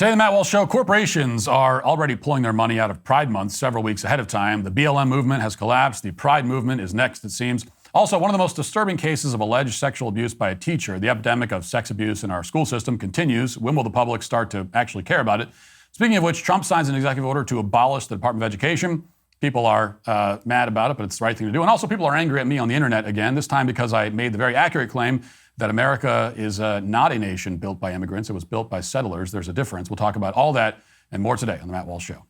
Today, the Matt Walsh Show, corporations are already pulling their money out of Pride Month several weeks ahead of time. The BLM movement has collapsed. The Pride movement is next, it seems. Also, one of the most disturbing cases of alleged sexual abuse by a teacher. The epidemic of sex abuse in our school system continues. When will the public start to actually care about it? Speaking of which, Trump signs an executive order to abolish the Department of Education. People are mad about it, but it's the right thing to do. And also, people are angry at me on the internet again, this time because I made the very accurate claim that America is not a nation built by immigrants. It was built by settlers. There's a difference. We'll talk about all that and more today on The Matt Walsh Show.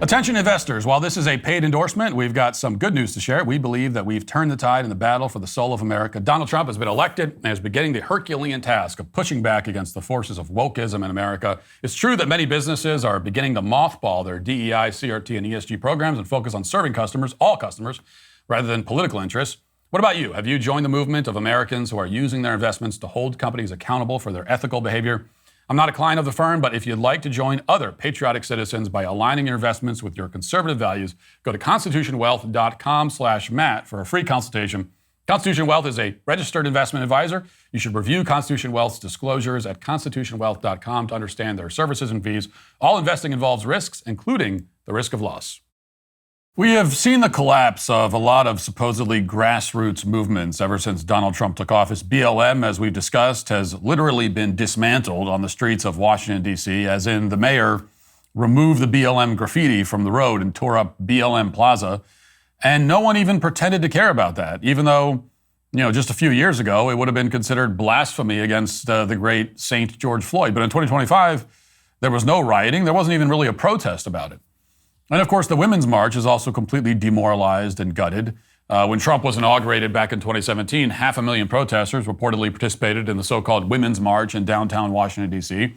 Attention investors, while this is a paid endorsement, we've got some good news to share. We believe that we've turned the tide in the battle for the soul of America. Donald Trump has been elected and is beginning the Herculean task of pushing back against the forces of wokeism in America. It's true that many businesses are beginning to mothball their DEI, CRT, and ESG programs and focus on serving customers, all customers, rather than political interests. What about you? Have you joined the movement of Americans who are using their investments to hold companies accountable for their ethical behavior? I'm not a client of the firm, but if you'd like to join other patriotic citizens by aligning your investments with your conservative values, go to constitutionwealth.com/Matt for a free consultation. Constitution Wealth is a registered investment advisor. You should review Constitution Wealth's disclosures at constitutionwealth.com to understand their services and fees. All investing involves risks, including the risk of loss. We have seen the collapse of a lot of supposedly grassroots movements ever since Donald Trump took office. BLM, as we've discussed, has literally been dismantled on the streets of Washington, D.C., as in the mayor removed the BLM graffiti from the road and tore up BLM Plaza. And no one even pretended to care about that, even though, just a few years ago, it would have been considered blasphemy against the great Saint George Floyd. But in 2025, there was no rioting. There wasn't even really a protest about it. And of course, the Women's March is also completely demoralized and gutted. When Trump was inaugurated back in 2017, 500,000 protesters reportedly participated in the so-called Women's March in downtown Washington, D.C.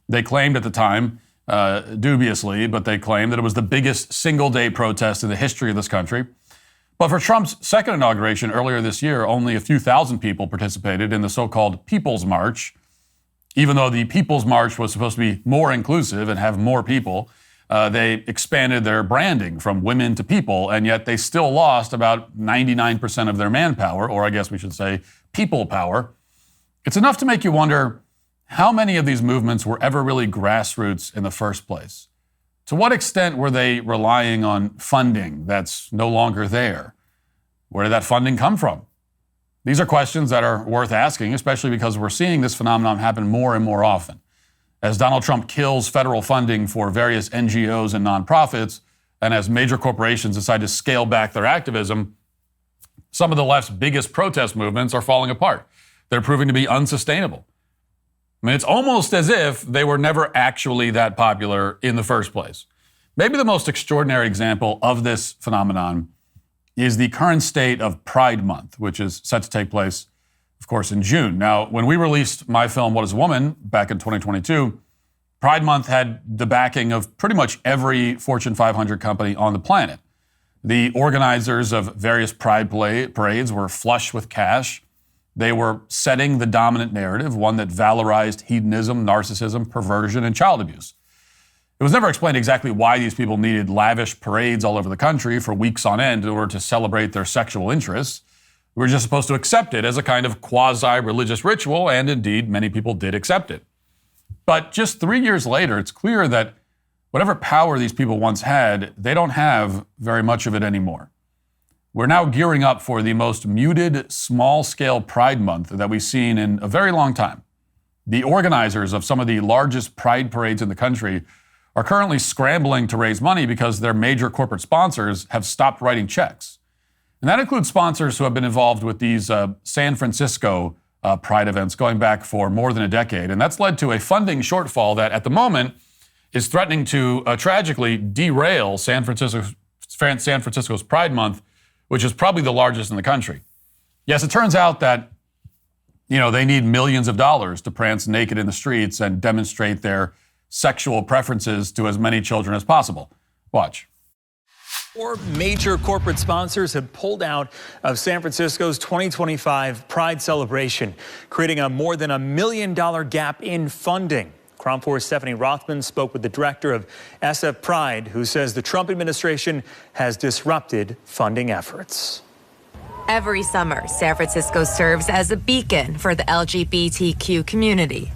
They claimed at the time, dubiously, but they claimed that it was the biggest single-day protest in the history of this country. But for Trump's second inauguration earlier this year, only a few thousand people participated in the so-called People's March. Even though the People's March was supposed to be more inclusive and have more people, they expanded their branding from women to people, and yet they still lost about 99% of their manpower, or I guess we should say people power. It's enough to make you wonder how many of these movements were ever really grassroots in the first place. To what extent were they relying on funding that's no longer there? Where did that funding come from? These are questions that are worth asking, especially because we're seeing this phenomenon happen more and more often. As Donald Trump kills federal funding for various NGOs and nonprofits, and as major corporations decide to scale back their activism, some of the left's biggest protest movements are falling apart. They're proving to be unsustainable. I mean, it's almost as if they were never actually that popular in the first place. Maybe the most extraordinary example of this phenomenon is the current state of Pride Month, which is set to take place, of course, in June. Now, when we released my film, What is a Woman, back in 2022, Pride Month had the backing of pretty much every Fortune 500 company on the planet. The organizers of various Pride parades were flush with cash. They were setting the dominant narrative, one that valorized hedonism, narcissism, perversion, and child abuse. It was never explained exactly why these people needed lavish parades all over the country for weeks on end in order to celebrate their sexual interests. We were just supposed to accept it as a kind of quasi-religious ritual, and indeed, many people did accept it. But just 3 years later, it's clear that whatever power these people once had, they don't have very much of it anymore. We're now gearing up for the most muted, small-scale Pride Month that we've seen in a very long time. The organizers of some of the largest Pride parades in the country are currently scrambling to raise money because their major corporate sponsors have stopped writing checks. And that includes sponsors who have been involved with these San Francisco Pride events going back for more than a decade. And that's led to a funding shortfall that at the moment is threatening to tragically derail San Francisco's Pride Month, which is probably the largest in the country. Yes, it turns out that, they need millions of dollars to prance naked in the streets and demonstrate their sexual preferences to as many children as possible. Watch. Four major corporate sponsors have pulled out of San Francisco's 2025 Pride celebration, creating a more than $1 million gap in funding. KRON 4's Stephanie Rothman spoke with the director of SF Pride, who says the Trump administration has disrupted funding efforts. Every summer, San Francisco serves as a beacon for the LGBTQ community.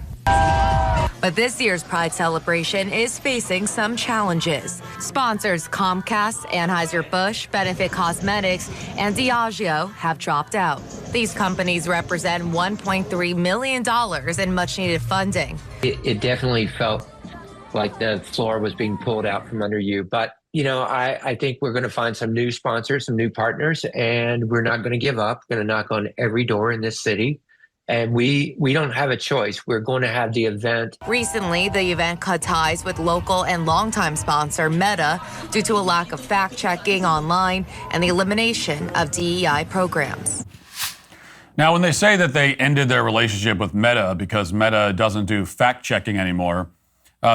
But this year's Pride celebration is facing some challenges. Sponsors Comcast, Anheuser-Busch, Benefit Cosmetics, and Diageo have dropped out. These companies represent $1.3 million in much-needed funding. It definitely felt like the floor was being pulled out from under you. But, you know, I think we're going to find some new sponsors, some new partners, and we're not going to give up. We're going to knock on every door in this city. And we don't have a choice. We're going to have the event. Recently, the event cut ties with local and longtime sponsor Meta due to a lack of fact-checking online and the elimination of DEI programs. Now, when they say that they ended their relationship with Meta because Meta doesn't do fact-checking anymore,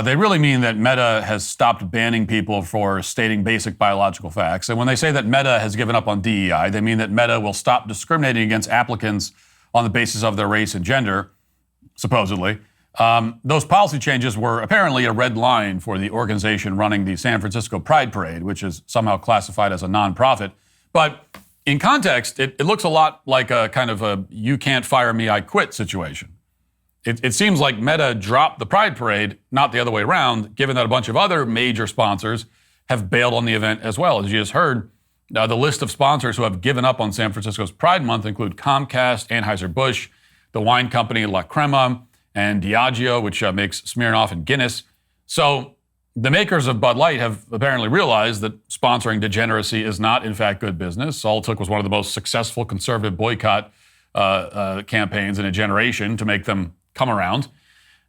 they really mean that Meta has stopped banning people for stating basic biological facts. And when they say that Meta has given up on DEI, they mean that Meta will stop discriminating against applicants on the basis of their race and gender, supposedly. Those policy changes were apparently a red line for the organization running the San Francisco Pride Parade, which is somehow classified as a nonprofit. But in context, it looks a lot like a kind of a you can't fire me, I quit situation. It seems like Meta dropped the Pride Parade, not the other way around, given that a bunch of other major sponsors have bailed on the event as well. As you just heard, the list of sponsors who have given up on San Francisco's Pride Month include Comcast, Anheuser-Busch, the wine company La Crema, and Diageo, which makes Smirnoff and Guinness. So the makers of Bud Light have apparently realized that sponsoring degeneracy is not, in fact, good business. All it took was one of the most successful conservative boycott campaigns in a generation to make them come around.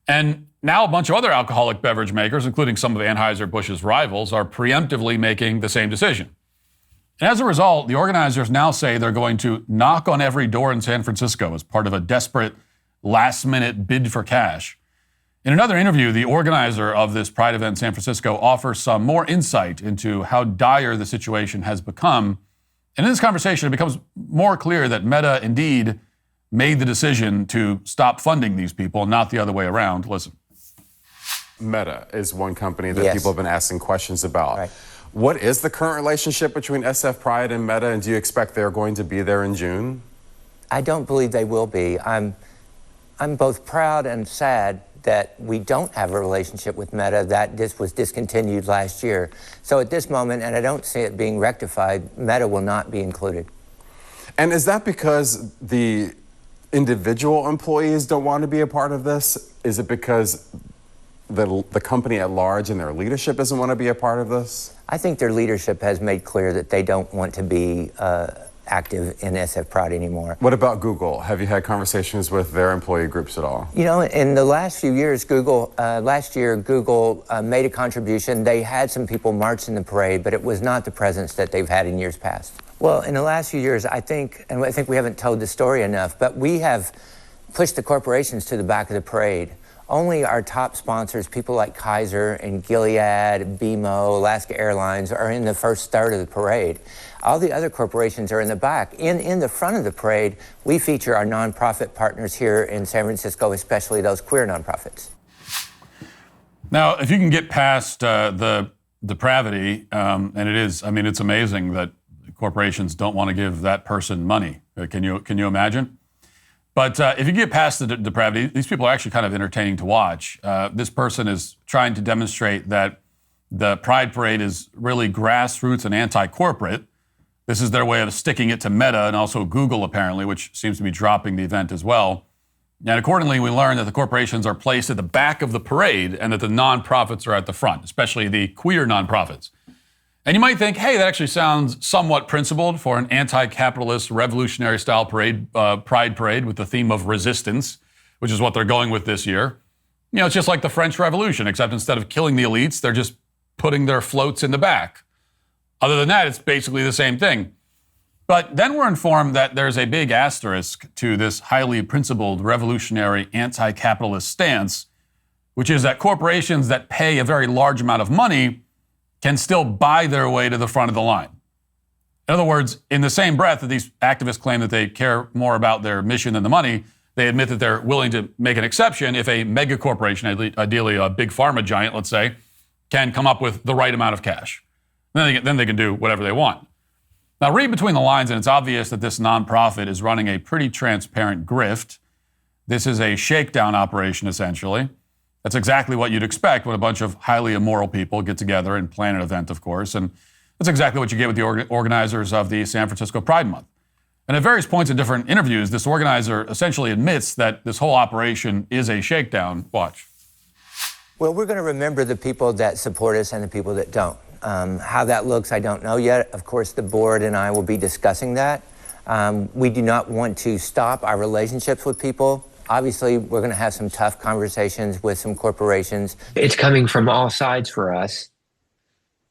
And now a bunch of other alcoholic beverage makers, including some of Anheuser-Busch's rivals, are preemptively making the same decision. And as a result, the organizers now say they're going to knock on every door in San Francisco as part of a desperate last-minute bid for cash. In another interview, the organizer of this Pride event in San Francisco offers some more insight into how dire the situation has become. And in this conversation, it becomes more clear that Meta indeed made the decision to stop funding these people, not the other way around. Listen. Meta is one company that people have been asking questions about. Right. What is the current relationship between SF Pride and Meta, and do you expect they're going to be there in June? I don't believe they will be. I'm both proud and sad that we don't have a relationship with Meta, that this was discontinued last year. So at this moment, and I don't see it being rectified, Meta will not be included. And is that because the individual employees don't want to be a part of this? Is it because the company at large and their leadership doesn't want to be a part of this? I think their leadership has made clear that they don't want to be active in SF Pride anymore. What about Google? Have you had conversations with their employee groups at all? You know, in the last few years, last year, Google made a contribution. They had some people march in the parade, but it was not the presence that they've had in years past. Well, in the last few years, I think we haven't told the story enough, but we have pushed the corporations to the back of the parade. Only our top sponsors, people like Kaiser and Gilead, BMO, Alaska Airlines, are in the first third of the parade. All the other corporations are in the back. In the front of the parade, we feature our nonprofit partners here in San Francisco, especially those queer nonprofits. Now, if you can get past the depravity, and it is, I mean, it's amazing that corporations don't want to give that person money. Can you imagine? But if you get past the depravity, these people are actually kind of entertaining to watch. This person is trying to demonstrate that the Pride Parade is really grassroots and anti-corporate. This is their way of sticking it to Meta and also Google, apparently, which seems to be dropping the event as well. And accordingly, we learn that the corporations are placed at the back of the parade and that the nonprofits are at the front, especially the queer nonprofits. And you might think, hey, that actually sounds somewhat principled for an anti-capitalist, revolutionary-style parade, Pride Parade with the theme of resistance, which is what they're going with this year. You know, it's just like the French Revolution, except instead of killing the elites, they're just putting their floats in the back. Other than that, it's basically the same thing. But then we're informed that there's a big asterisk to this highly principled, revolutionary, anti-capitalist stance, which is that corporations that pay a very large amount of money can still buy their way to the front of the line. In other words, in the same breath that these activists claim that they care more about their mission than the money, they admit that they're willing to make an exception if a mega corporation, ideally a big pharma giant, let's say, can come up with the right amount of cash. Then they can do whatever they want. Now, read between the lines, and it's obvious that this nonprofit is running a pretty transparent grift. This is a shakedown operation, essentially. That's exactly what you'd expect when a bunch of highly immoral people get together and plan an event, of course. And that's exactly what you get with the organizers of the San Francisco Pride Month. And at various points in different interviews, this organizer essentially admits that this whole operation is a shakedown. Watch. Well, we're going to remember the people that support us and the people that don't. How that looks, I don't know yet. Of course, the board and I will be discussing that. We do not want to stop our relationships with people. Obviously, we're going to have some tough conversations with some corporations. It's coming from all sides for us.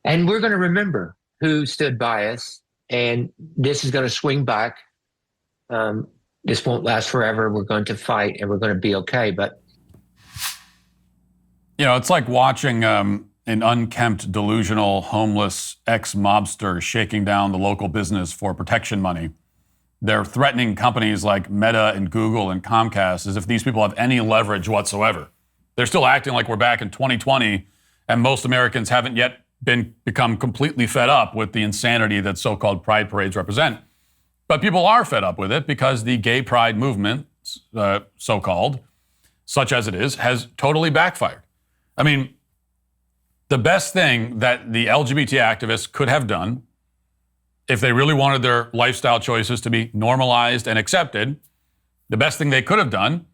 And we're going to remember who stood by us. And this is going to swing back. This won't last forever. We're going to fight and we're going to be okay. But, you know, it's like watching an unkempt, delusional, homeless ex-mobster shaking down the local business for protection money. They're threatening companies like Meta and Google and Comcast as if these people have any leverage whatsoever. They're still acting like we're back in 2020, and most Americans haven't yet become completely fed up with the insanity that so-called pride parades represent. But people are fed up with it because the gay pride movement, so-called, such as it is, has totally backfired. I mean, the best thing that the LGBT activists could have done, if they really wanted their lifestyle choices to be normalized and accepted, the best thing they could have done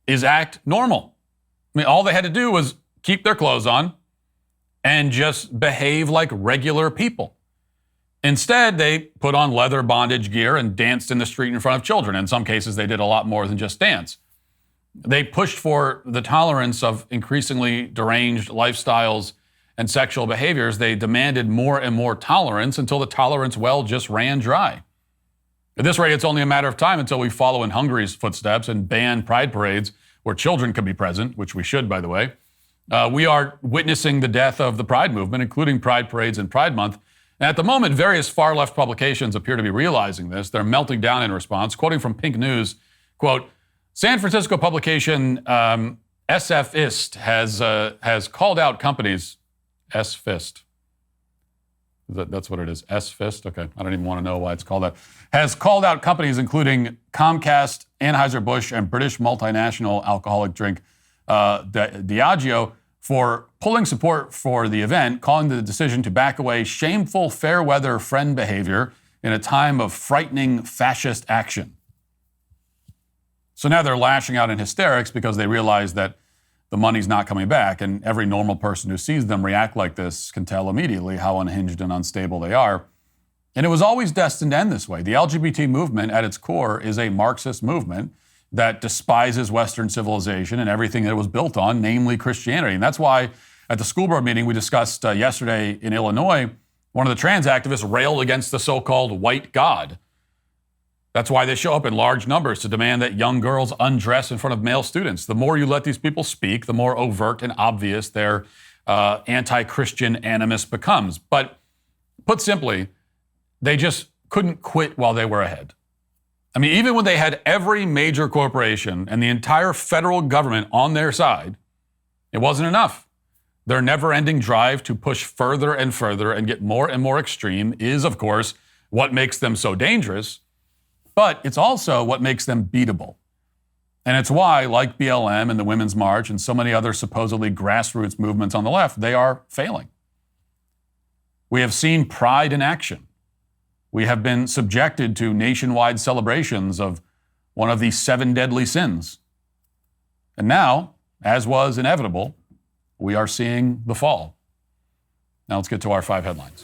is act normal. I mean, all they had to do was keep their clothes on and just behave like regular people. Instead, they put on leather bondage gear and danced in the street in front of children. In some cases, they did a lot more than just dance. They pushed for the tolerance of increasingly deranged lifestyles and sexual behaviors. They demanded more and more tolerance until the tolerance well just ran dry. At this rate, it's only a matter of time until we follow in Hungary's footsteps and ban pride parades where children can be present, which we should, by the way. We are witnessing the death of the Pride movement, including Pride parades and Pride Month. And at the moment, various far-left publications appear to be realizing this. They're melting down in response. Quoting from Pink News, quote, San Francisco publication SFist has called out companies. SFist. That's what it is. SFist? Okay. I don't even want to know why it's called that. Has called out companies including Comcast, Anheuser-Busch, and British multinational alcoholic drink Diageo for pulling support for the event, calling the decision to back away shameful fair-weather friend behavior in a time of frightening fascist action. So now they're lashing out in hysterics because they realize that the money's not coming back, and every normal person who sees them react like this can tell immediately how unhinged and unstable they are. And it was always destined to end this way. The LGBT movement at its core is a Marxist movement that despises Western civilization and everything that it was built on, namely Christianity. And that's why at the school board meeting we discussed yesterday in Illinois, one of the trans activists railed against the so-called white God. That's why they show up in large numbers to demand that young girls undress in front of male students. The more you let these people speak, the more overt and obvious their anti-Christian animus becomes. But put simply, they just couldn't quit while they were ahead. I mean, even when they had every major corporation and the entire federal government on their side, it wasn't enough. Their never-ending drive to push further and further and get more and more extreme is, of course, what makes them so dangerous, but it's also what makes them beatable. And it's why, like BLM and the Women's March and so many other supposedly grassroots movements on the left, they are failing. We have seen pride in action. We have been subjected to nationwide celebrations of one of the 7 deadly sins. And now, as was inevitable, we are seeing the fall. Now let's get to our 5 headlines.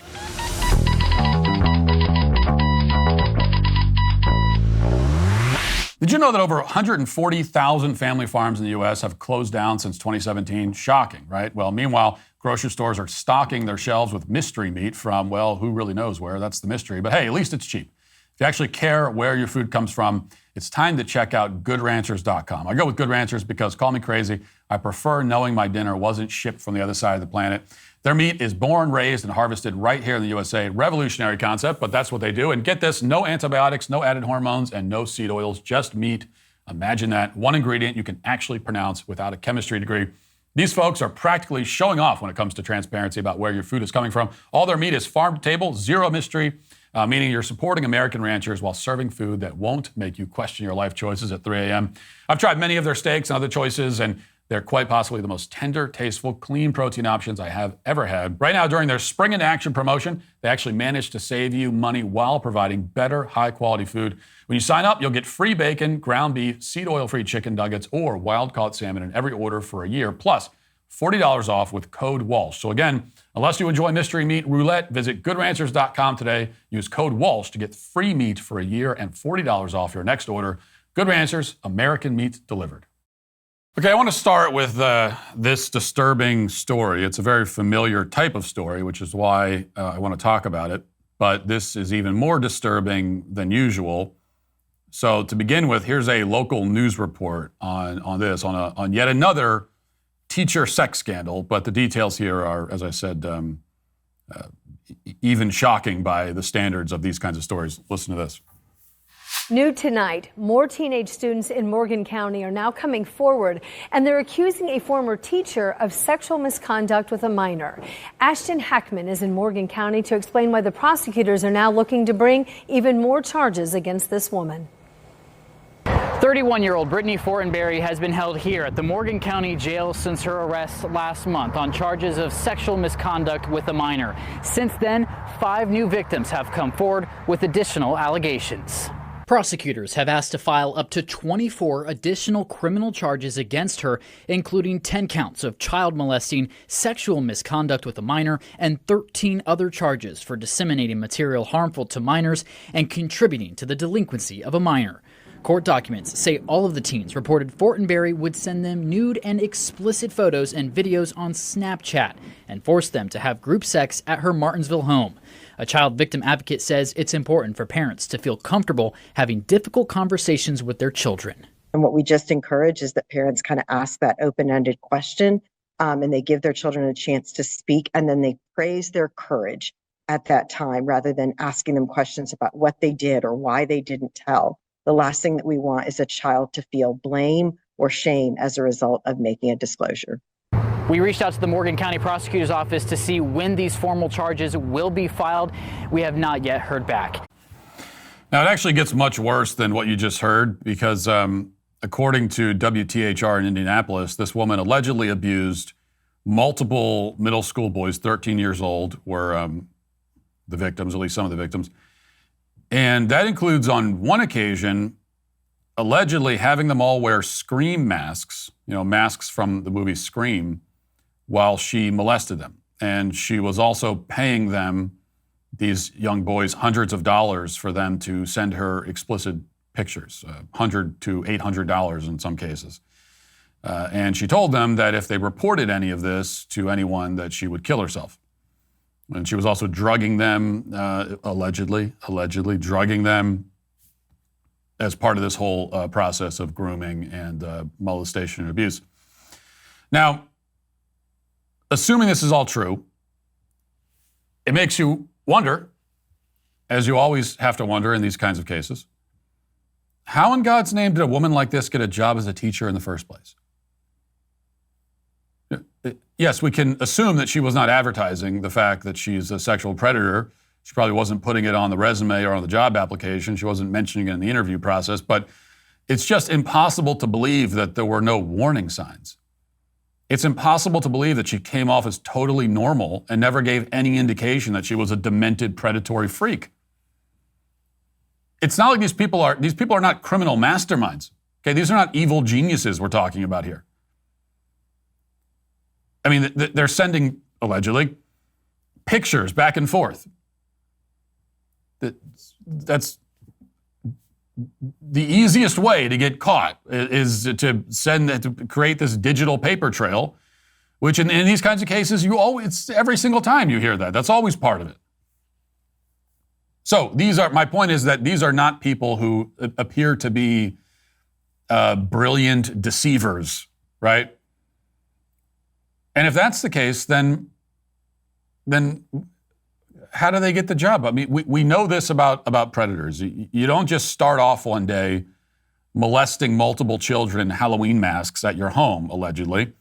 Did you know that over 140,000 family farms in the U.S. have closed down since 2017? Shocking, right? Well, meanwhile, grocery stores are stocking their shelves with mystery meat from, well, who really knows where? That's the mystery. But hey, at least it's cheap. If you actually care where your food comes from, it's time to check out GoodRanchers.com. I go with Good Ranchers because, call me crazy, I prefer knowing my dinner wasn't shipped from the other side of the planet. Their meat is born, raised, and harvested right here in the USA. Revolutionary concept, but that's what they do. And get this, no antibiotics, no added hormones, and no seed oils, just meat. Imagine that. One ingredient you can actually pronounce without a chemistry degree. These folks are practically showing off when it comes to transparency about where your food is coming from. All their meat is farm to table, zero mystery, meaning you're supporting American ranchers while serving food that won't make you question your life choices at 3 a.m. I've tried many of their steaks and other choices, and they're quite possibly the most tender, tasteful, clean protein options I have ever had. Right now, during their Spring into Action promotion, they actually managed to save you money while providing better, high-quality food. When you sign up, you'll get free bacon, ground beef, seed oil-free chicken nuggets, or wild-caught salmon in every order for a year, plus $40 off with code Walsh. So again, unless you enjoy mystery meat roulette, visit goodranchers.com today. Use code Walsh to get free meat for a year and $40 off your next order. Good Ranchers, American meat delivered. Okay, I want to start with this disturbing story. It's a very familiar type of story, which is why I want to talk about it. But this is even more disturbing than usual. So to begin with, here's a local news report on yet another teacher sex scandal. But the details here are, as I said, even shocking by the standards of these kinds of stories. Listen to this. New tonight, more teenage students in Morgan County are now coming forward, and they're accusing a former teacher of sexual misconduct with a minor. Ashton Hackman is in Morgan County to explain why the prosecutors are now looking to bring even more charges against this woman. 31-year-old Brittany Fortenberry has been held here at the Morgan County Jail since her arrest last month on charges of sexual misconduct with a minor. Since then, 5 new victims have come forward with additional allegations. Prosecutors have asked to file up to 24 additional criminal charges against her, including 10 counts of child molesting, sexual misconduct with a minor, and 13 other charges for disseminating material harmful to minors and contributing to the delinquency of a minor. Court documents say all of the teens reported Fortenberry would send them nude and explicit photos and videos on Snapchat and force them to have group sex at her Martinsville home. A child victim advocate says it's important for parents to feel comfortable having difficult conversations with their children. And what we just encourage is that parents kind of ask that open-ended question and they give their children a chance to speak, and then they praise their courage at that time rather than asking them questions about what they did or why they didn't tell. The last thing that we want is a child to feel blame or shame as a result of making a disclosure. We reached out to the Morgan County Prosecutor's Office to see when these formal charges will be filed. We have not yet heard back. Now, it actually gets much worse than what you just heard because according to WTHR in Indianapolis, this woman allegedly abused multiple middle school boys, 13 years old, were the victims, at least some of the victims. And that includes, on one occasion, allegedly having them all wear Scream masks, masks from the movie Scream, while she molested them. And she was also paying them, these young boys, hundreds of dollars for them to send her explicit pictures, $100 to $800 in some cases. And she told them that if they reported any of this to anyone, that she would kill herself. And she was also drugging them, allegedly drugging them as part of this whole process of grooming and molestation and abuse. Now, assuming this is all true, it makes you wonder, as you always have to wonder in these kinds of cases, how in God's name did a woman like this get a job as a teacher in the first place? Yes, we can assume that she was not advertising the fact that she's a sexual predator. She probably wasn't putting it on the resume or on the job application. She wasn't mentioning it in the interview process, but it's just impossible to believe that there were no warning signs. It's impossible to believe that she came off as totally normal and never gave any indication that she was a demented predatory freak. It's not like these people are not criminal masterminds. Okay, these are not evil geniuses we're talking about here. I mean, they're sending, allegedly, pictures back and forth. That's the easiest way to get caught is to create this digital paper trail, which in these kinds of cases, it's every single time you hear that. That's always part of it. So my point is that these are not people who appear to be brilliant deceivers, right? And if that's the case, then then how do they get the job? I mean, we know this about predators. You don't just start off one day molesting multiple children in Halloween masks at your home, allegedly.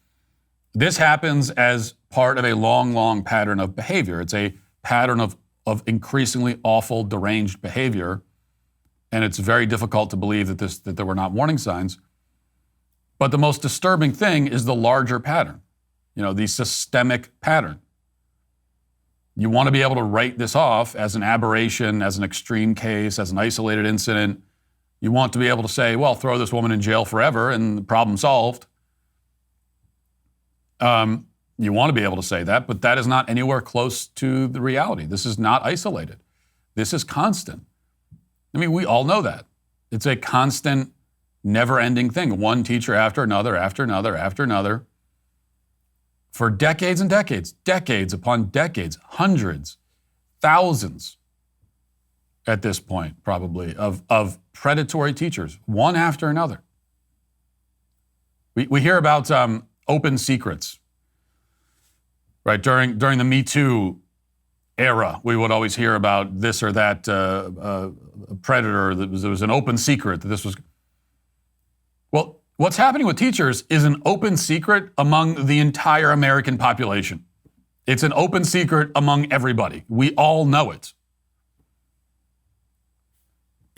This happens as part of a long, long pattern of behavior. It's a pattern of increasingly awful, deranged behavior, and it's very difficult to believe that there were not warning signs. But the most disturbing thing is the larger pattern, the systemic pattern. You want to be able to write this off as an aberration, as an extreme case, as an isolated incident. You want to be able to say, well, throw this woman in jail forever and the problem solved. You want to be able to say that, but that is not anywhere close to the reality. This is not isolated. This is constant. I mean, we all know that. It's a constant, never-ending thing. One teacher after another, after another, after another. For decades and decades, decades upon decades, hundreds, thousands at this point probably of predatory teachers, one after another. We hear about open secrets, right? During the Me Too era, we would always hear about this or that predator. There was an open secret that this was. Well, what's happening with teachers is an open secret among the entire American population. It's an open secret among everybody. We all know it.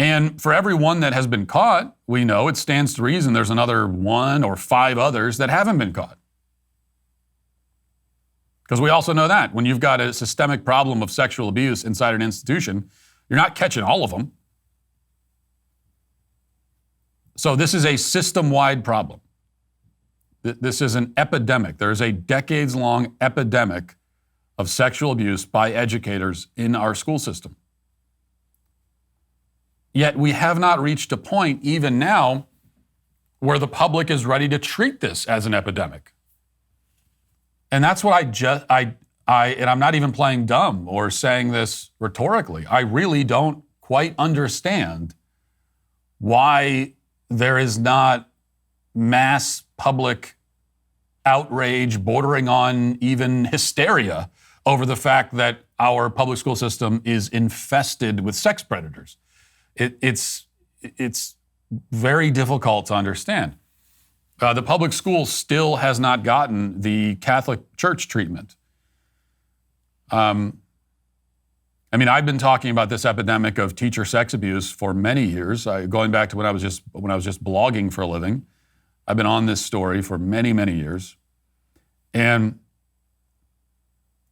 And for every one that has been caught, we know it stands to reason there's another 1 or 5 others that haven't been caught. Because we also know that when you've got a systemic problem of sexual abuse inside an institution, you're not catching all of them. So this is a system-wide problem. This is an epidemic. There is a decades-long epidemic of sexual abuse by educators in our school system. Yet we have not reached a point, even now, where the public is ready to treat this as an epidemic. And that's what and I'm not even playing dumb or saying this rhetorically. I really don't quite understand why there is not mass public outrage bordering on even hysteria over the fact that our public school system is infested with sex predators. It's very difficult to understand. The public school still has not gotten the Catholic Church treatment. I've been talking about this epidemic of teacher sex abuse for many years, going back to when I was just blogging for a living. I've been on this story for many, many years. And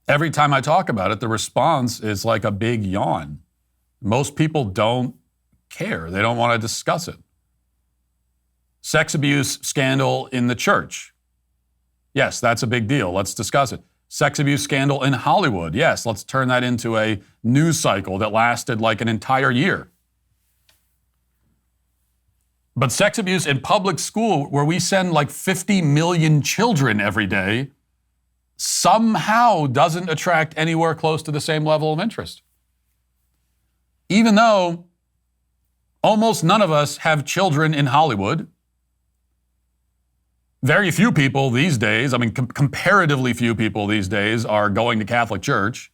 every time I talk about it, the response is like a big yawn. Most people don't care. They don't want to discuss it. Sex abuse scandal in the church. Yes, that's a big deal. Let's discuss it. Sex abuse scandal in Hollywood. Yes, let's turn that into a news cycle that lasted like an entire year. But sex abuse in public school, where we send like 50 million children every day, somehow doesn't attract anywhere close to the same level of interest. Even though almost none of us have children in Hollywood. Very few people these days, comparatively few people these days are going to Catholic Church.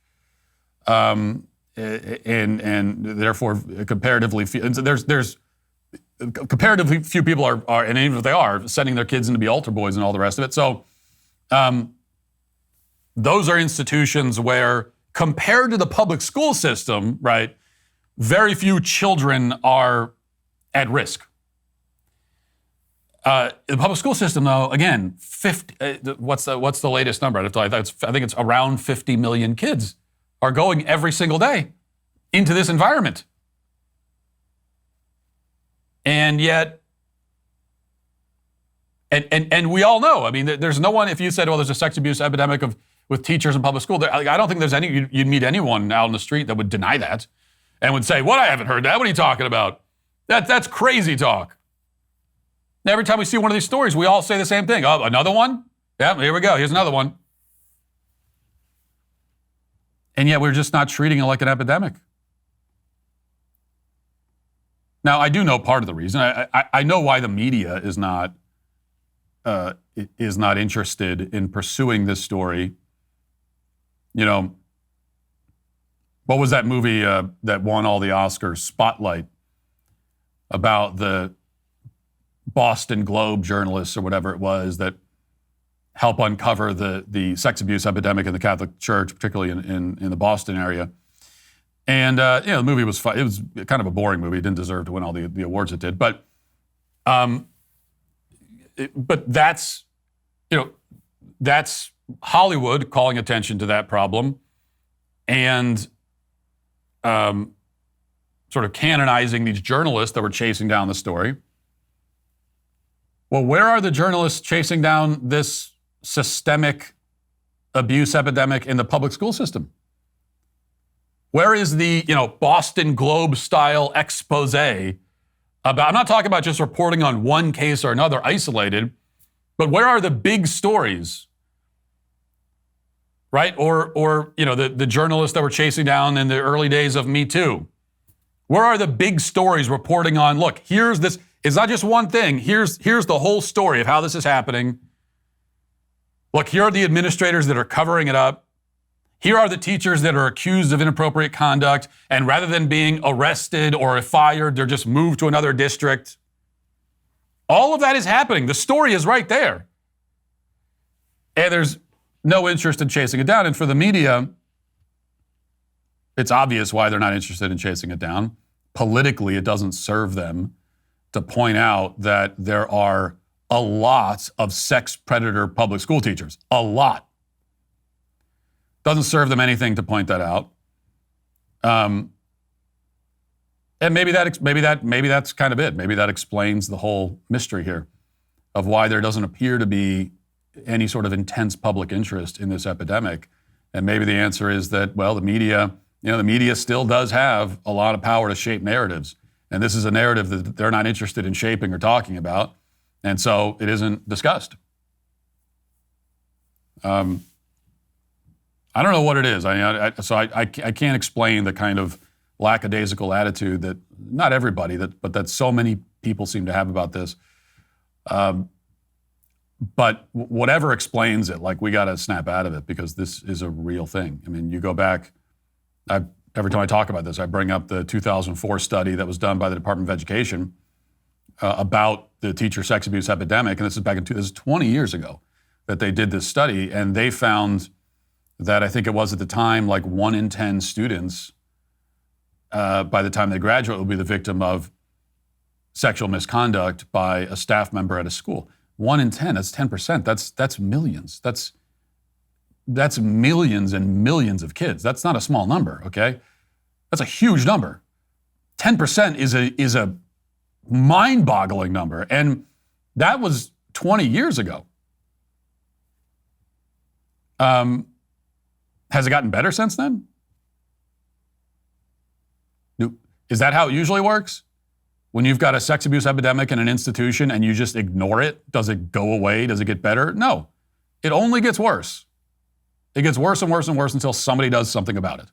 And therefore comparatively few, there's comparatively few people are, and even if they are, sending their kids in to be altar boys and all the rest of it. So those are institutions where, compared to the public school system, right, very few children are at risk. The public school system, though, again, 50. What's the latest number? I think it's around 50 million kids are going every single day into this environment, and yet, and we all know. There's no one. If you said, "Well, there's a sex abuse epidemic with teachers in public school," I don't think there's any. You'd meet anyone out on the street that would deny that, and would say, "What? I haven't heard that. What are you talking about? That's crazy talk." Every time we see one of these stories, we all say the same thing. Oh, another one? Yeah, here we go. Here's another one. And yet we're just not treating it like an epidemic. Now, I do know part of the reason. I know why the media is not interested in pursuing this story. You know, What was that movie that won all the Oscars? Spotlight, about the Boston Globe journalists or whatever it was that help uncover the sex abuse epidemic in the Catholic Church, particularly in the Boston area. And the movie was fun. It was kind of a boring movie. It didn't deserve to win all the awards it did. But that's Hollywood calling attention to that problem and sort of canonizing these journalists that were chasing down the story. Well, where are the journalists chasing down this systemic abuse epidemic in the public school system? Where is the, Boston Globe style expose about, I'm not talking about just reporting on one case or another isolated, but where are the big stories? Right? Or the journalists that were chasing down in the early days of Me Too. Where are the big stories reporting on, look, here's this, it's not just one thing, here's the whole story of how this is happening. Look, here are the administrators that are covering it up. Here are the teachers that are accused of inappropriate conduct, and rather than being arrested or fired, they're just moved to another district. All of that is happening. The story is right there. And there's no interest in chasing it down. And for the media, it's obvious why they're not interested in chasing it down. Politically, it doesn't serve them to point out that there are a lot of sex predator public school teachers. A lot. Doesn't serve them anything to point that out. And maybe that's kind of it. Maybe that explains the whole mystery here of why there doesn't appear to be any sort of intense public interest in this epidemic. And maybe the answer is that, well, the media still does have a lot of power to shape narratives. And this is a narrative that they're not interested in shaping or talking about. And so it isn't discussed. I don't know what it is. I can't explain the kind of lackadaisical attitude that not everybody, but that so many people seem to have about this. But whatever explains it, we got to snap out of it because this is a real thing. I mean, you go back, every time I talk about this, I bring up the 2004 study that was done by the Department of Education about the teacher sex abuse epidemic. And this is 20 years ago that they did this study. And they found that I think it was at the time, 1 in 10 students, by the time they graduate, will be the victim of sexual misconduct by a staff member at a school. 1 in 10, that's 10%. That's millions. That's millions and millions of kids. That's not a small number, okay? That's a huge number. 10% is a mind-boggling number. And that was 20 years ago. Has it gotten better since then? Is that how it usually works? When you've got a sex abuse epidemic in an institution and you just ignore it, does it go away? Does it get better? No. It only gets worse. It gets worse and worse and worse until somebody does something about it.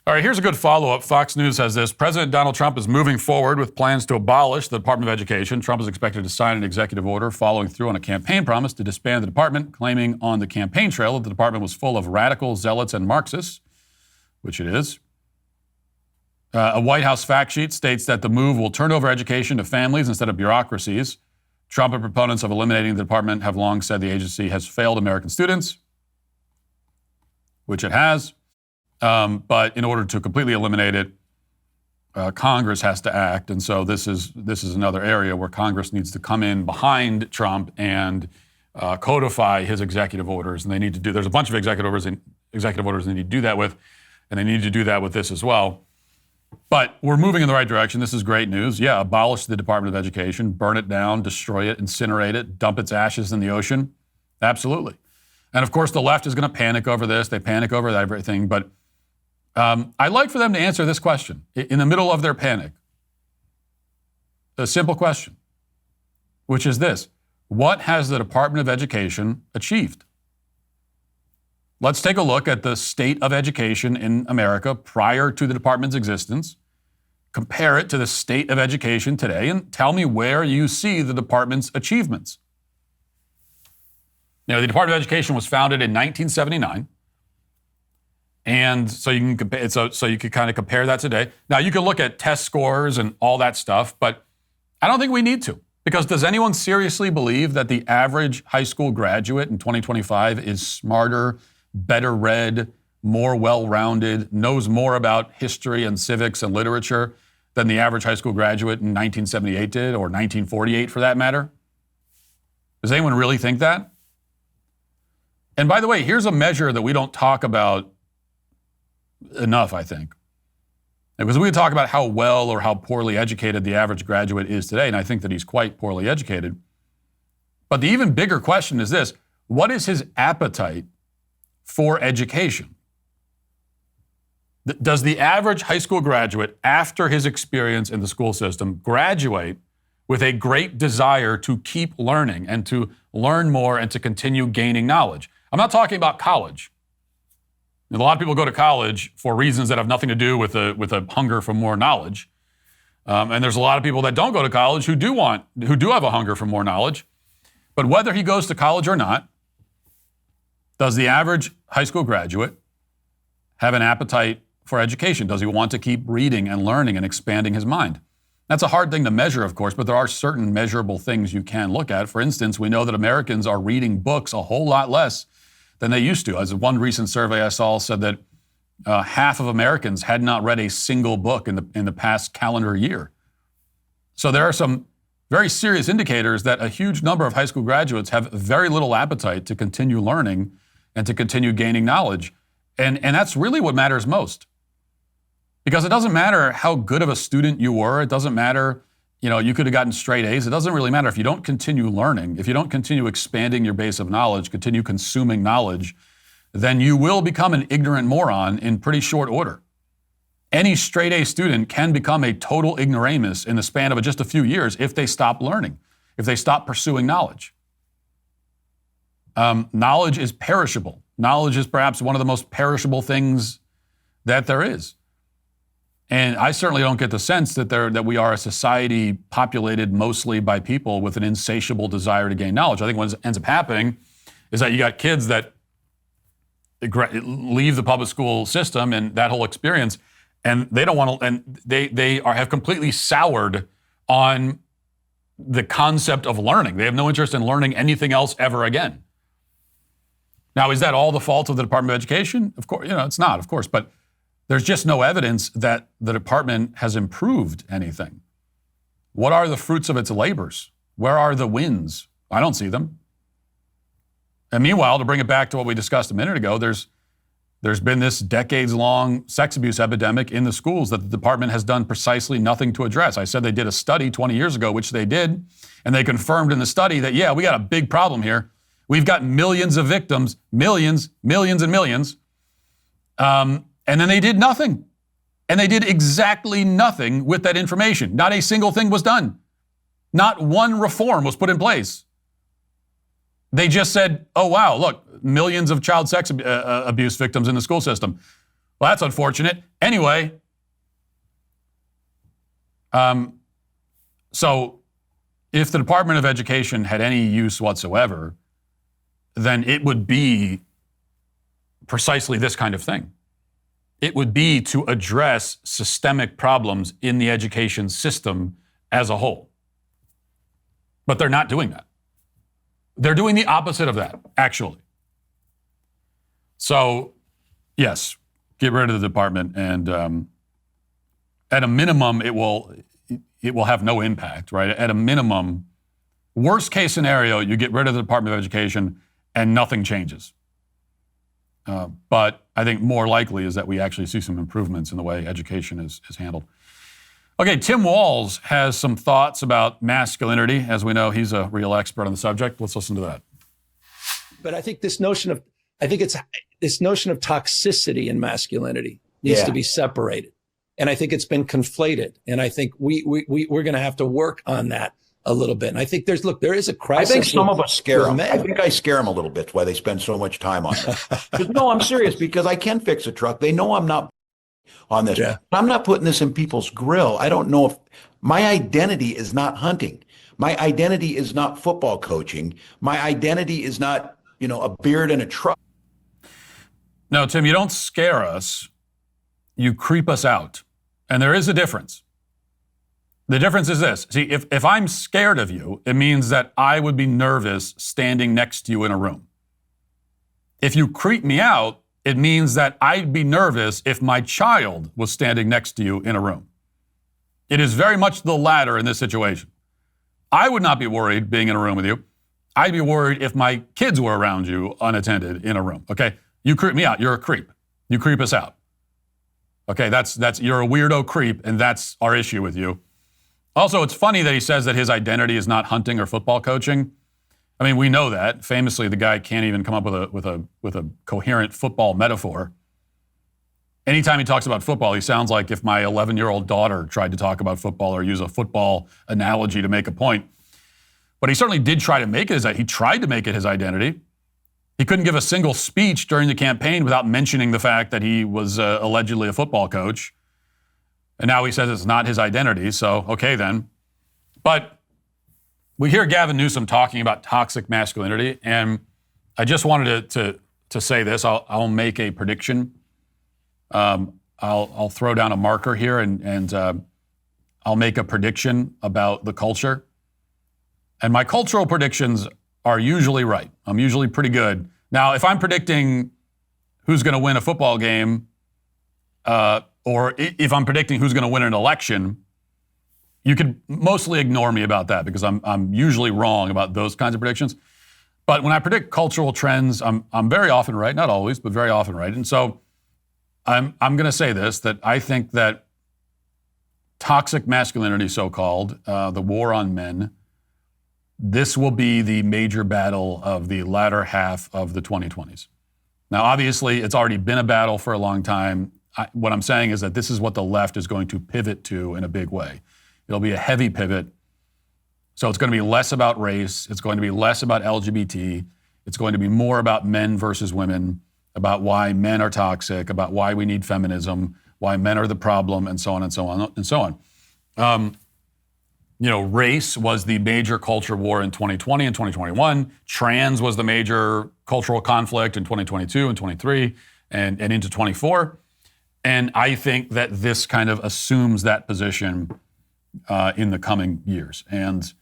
All right, here's a good follow-up. Fox News has this. President Donald Trump is moving forward with plans to abolish the Department of Education. Trump is expected to sign an executive order following through on a campaign promise to disband the department, claiming on the campaign trail that the department was full of radical zealots and Marxists, which it is. A White House fact sheet states that the move will turn over education to families instead of bureaucracies. Trump and proponents of eliminating the department have long said the agency has failed American students, which it has. But in order to completely eliminate it, Congress has to act. And so this is another area where Congress needs to come in behind Trump and codify his executive orders. And they need to do, there's a bunch of executive orders they need to do that with, and they need to do that with this as well. But we're moving in the right direction. This is great news. Yeah, abolish the Department of Education, burn it down, destroy it, incinerate it, dump its ashes in the ocean. Absolutely. And of course, the left is going to panic over this. They panic over everything. But I'd like for them to answer this question in the middle of their panic. A simple question, which is this: what has the Department of Education achieved? Let's take a look at the state of education in America prior to the department's existence. Compare it to the state of education today and tell me where you see the department's achievements. The Department of Education was founded in 1979. And so you can compare, so you could kind of compare that today. Now you can look at test scores and all that stuff, but I don't think we need to. Because does anyone seriously believe that the average high school graduate in 2025 is smarter, better read, more well-rounded, knows more about history and civics and literature than the average high school graduate in 1978 did, or 1948 for that matter? Does anyone really think that? And by the way, here's a measure that we don't talk about enough, I think. Because we talk about how well or how poorly educated the average graduate is today, and I think that he's quite poorly educated. But the even bigger question is this: what is his appetite for education? Does the average high school graduate, after his experience in the school system, graduate with a great desire to keep learning and to learn more and to continue gaining knowledge? I'm not talking about college. A lot of people go to college for reasons that have nothing to do with a hunger for more knowledge. And there's a lot of people that don't go to college who do have a hunger for more knowledge. But whether he goes to college or not, does the average high school graduate have an appetite for education? Does he want to keep reading and learning and expanding his mind? That's a hard thing to measure, of course, but there are certain measurable things you can look at. For instance, we know that Americans are reading books a whole lot less than they used to. As one recent survey I saw said that half of Americans had not read a single book in the past calendar year. So there are some very serious indicators that a huge number of high school graduates have very little appetite to continue learning and to continue gaining knowledge. And that's really what matters most. Because it doesn't matter how good of a student you were. It doesn't matter, you could have gotten straight A's. It doesn't really matter if you don't continue learning, if you don't continue expanding your base of knowledge, continue consuming knowledge, then you will become an ignorant moron in pretty short order. Any straight A student can become a total ignoramus in the span of just a few years if they stop learning, if they stop pursuing knowledge. Knowledge is perishable. Knowledge is perhaps one of the most perishable things that there is. And I certainly don't get the sense that we are a society populated mostly by people with an insatiable desire to gain knowledge. I think what ends up happening is that you got kids that leave the public school system and that whole experience, and they don't want to, and they have completely soured on the concept of learning. They have no interest in learning anything else ever again. Now, is that all the fault of the Department of Education? Of course, it's not, of course, but there's just no evidence that the department has improved anything. What are the fruits of its labors? Where are the wins? I don't see them. And meanwhile, to bring it back to what we discussed a minute ago, there's been this decades-long sex abuse epidemic in the schools that the department has done precisely nothing to address. I said they did a study 20 years ago, which they did, and they confirmed in the study that, we got a big problem here. We've got millions of victims, millions and millions. And then they did nothing. And they did exactly nothing with that information. Not a single thing was done. Not one reform was put in place. They just said, oh, wow, look, millions of child sex abuse victims in the school system. Well, that's unfortunate. Anyway, so if the Department of Education had any use whatsoever, then it would be precisely this kind of thing. It would be to address systemic problems in the education system as a whole. But they're not doing that. They're doing the opposite of that, actually. So, yes, get rid of the department, and at a minimum, it will have no impact, right? At a minimum, worst case scenario, you get rid of the Department of Education and nothing changes. But I think more likely is that we actually see some improvements in the way education is handled. Okay, Tim Walz has some thoughts about masculinity. As we know, he's a real expert on the subject. Let's listen to that. But I think this notion of toxicity in masculinity needs to be separated. And I think it's been conflated. And I think we're going to have to work on that a little bit. And I think there is a crisis. I think some of us scare them. I think I scare them a little bit why they spend so much time on this. No, I'm serious, because I can fix a truck. They know I'm not on this. Yeah. I'm not putting this in people's grill. I don't know if my identity is not hunting. My identity is not football coaching. My identity is not, a beard and a truck. No, Tim, you don't scare us. You creep us out. And there is a difference. The difference is this. See, if I'm scared of you, it means that I would be nervous standing next to you in a room. If you creep me out, it means that I'd be nervous if my child was standing next to you in a room. It is very much the latter in this situation. I would not be worried being in a room with you. I'd be worried if my kids were around you unattended in a room, okay? You creep me out. You're a creep. You creep us out. Okay, that's you're a weirdo creep, and that's our issue with you. Also, it's funny that he says that his identity is not hunting or football coaching. I mean, we know that. Famously, the guy can't even come up with a coherent football metaphor. Anytime he talks about football, he sounds like if my 11-year-old daughter tried to talk about football or use a football analogy to make a point. But he certainly did try to make it he tried to make it his identity. He couldn't give a single speech during the campaign without mentioning the fact that he was allegedly a football coach. And now he says it's not his identity, so okay then. But we hear Gavin Newsom talking about toxic masculinity, and I just wanted to say this. I'll make a prediction. I'll throw down a marker here, and I'll make a prediction about the culture. And my cultural predictions are usually right. I'm usually pretty good. Now, if I'm predicting who's going to win a football game, or if I'm predicting who's going to win an election, you could mostly ignore me about that because I'm usually wrong about those kinds of predictions. But when I predict cultural trends, I'm very often right, not always, but very often right. And so I'm going to say this, that I think that toxic masculinity, so-called, the war on men, this will be the major battle of the latter half of the 2020s. Now, obviously, it's already been a battle for a long time. What I'm saying is that this is what the left is going to pivot to in a big way. It'll be a heavy pivot. So it's going to be less about race. It's going to be less about LGBT. It's going to be more about men versus women, about why men are toxic, about why we need feminism, why men are the problem, and so on and so on and so on. Race was the major culture war in 2020 and 2021. Trans was the major cultural conflict in 2022 and 23 and into 24. And I think that this kind of assumes that position in the coming years. And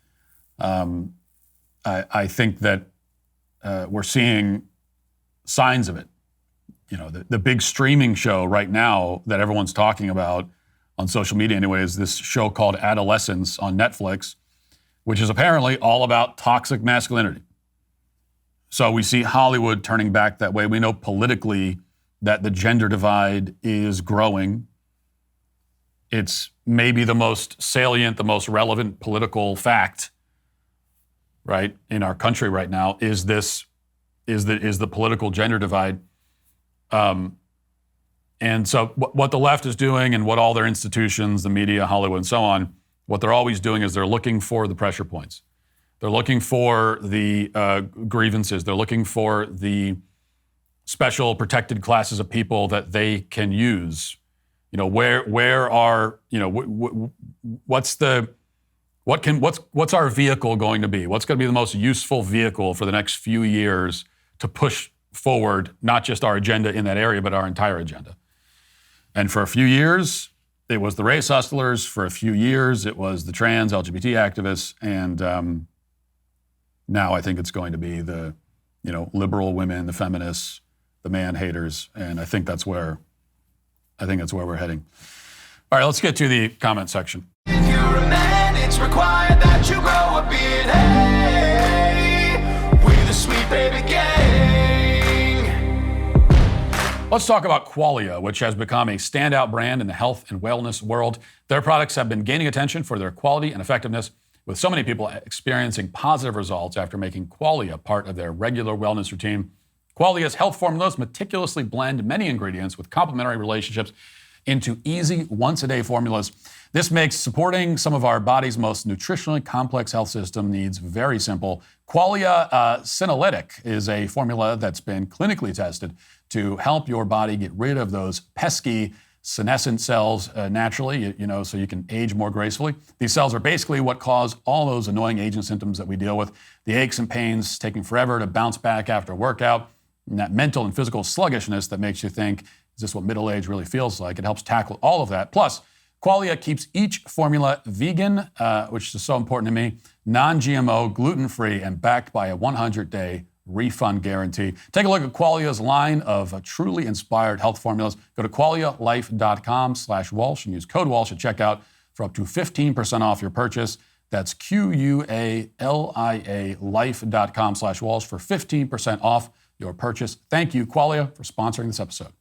I think that we're seeing signs of it. The big streaming show right now that everyone's talking about on social media anyways, this show called Adolescence on Netflix, which is apparently all about toxic masculinity. So we see Hollywood turning back that way. We know politically that the gender divide is growing. It's maybe the most salient, the most relevant political fact, right, in our country right now is the political gender divide. And so what the left is doing and what all their institutions, the media, Hollywood, and so on, what they're always doing is they're looking for the pressure points. They're looking for the grievances. They're looking for the special protected classes of people that they can use. Where are, what's our vehicle going to be? What's going to be the most useful vehicle for the next few years to push forward, not just our agenda in that area, but our entire agenda? And for a few years, it was the race hustlers. For a few years, it was the trans LGBT activists. And now I think it's going to be the, liberal women, the feminists, the man haters. And I think that's where we're heading. All right, let's get to the comment section. If you're a man, it's required that you grow up in with a sweet baby gang. Let's talk about Qualia, which has become a standout brand in the health and wellness world. Their products have been gaining attention for their quality and effectiveness, with so many people experiencing positive results after making Qualia part of their regular wellness routine. Qualia's health formulas meticulously blend many ingredients with complementary relationships into easy once-a-day formulas. This makes supporting some of our body's most nutritionally complex health system needs very simple. Qualia Senolytic is a formula that's been clinically tested to help your body get rid of those pesky senescent cells naturally, so you can age more gracefully. These cells are basically what cause all those annoying aging symptoms that we deal with, the aches and pains taking forever to bounce back after a workout, and that mental and physical sluggishness that makes you think, is this what middle age really feels like? It helps tackle all of that. Plus, Qualia keeps each formula vegan, which is so important to me, non-GMO, gluten-free, and backed by a 100-day refund guarantee. Take a look at Qualia's line of truly inspired health formulas. Go to qualialife.com/Walsh and use code Walsh at checkout for up to 15% off your purchase. That's QUALIA life.com/Walsh for 15% off your purchase. Thank you, Qualia, for sponsoring this episode.